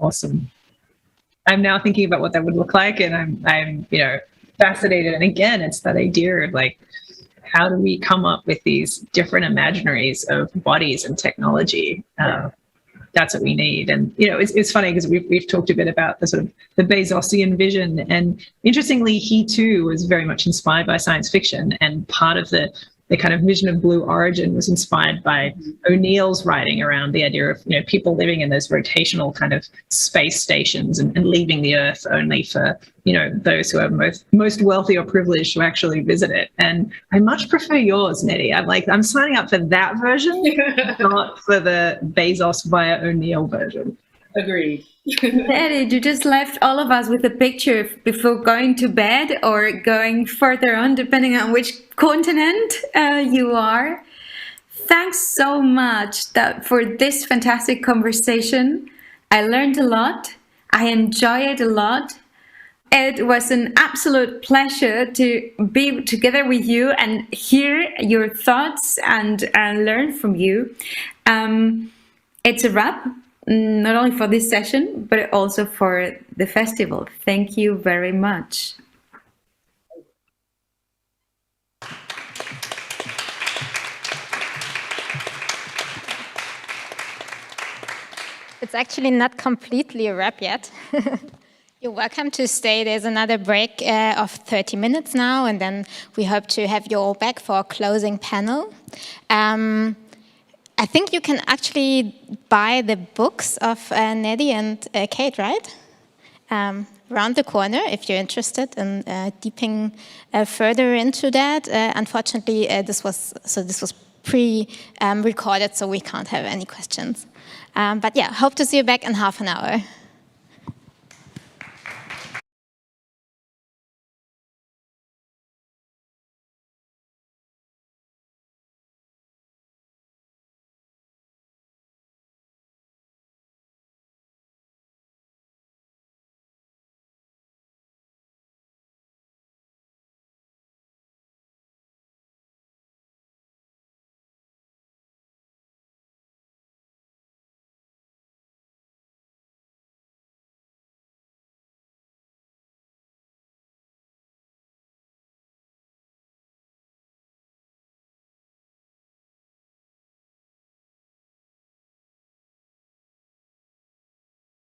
Awesome. I'm now thinking about what that would look like, and I'm fascinated. And again, it's that idea of like, how do we come up with these different imaginaries of bodies and technology? That's what we need. And it's funny because we've talked a bit about the sort of the Bezosian vision, and interestingly, he too was very much inspired by science fiction, and part of the kind of vision of Blue Origin was inspired by O'Neill's writing around the idea of people living in those rotational kind of space stations and leaving the Earth only for those who are most wealthy or privileged to actually visit it. And I much prefer yours, Nnedi. I'm signing up for that version, not for the Bezos via O'Neill version. Agreed. Nnedi, you just left all of us with a picture before going to bed or going further on, depending on which continent you are. Thanks so much for this fantastic conversation. I learned a lot. I enjoyed it a lot. It was an absolute pleasure to be together with you and hear your thoughts and learn from you. It's a wrap. Not only for this session, but also for the festival. Thank you very much. It's actually not completely a wrap yet. You're welcome to stay. There's another break of 30 minutes now, and then we hope to have you all back for a closing panel. I think you can actually buy the books of Nnedi and Kate, right? Around the corner, if you're interested in deeping further into that. Unfortunately, this was pre-recorded, so we can't have any questions. But yeah, hope to see you back in half an hour.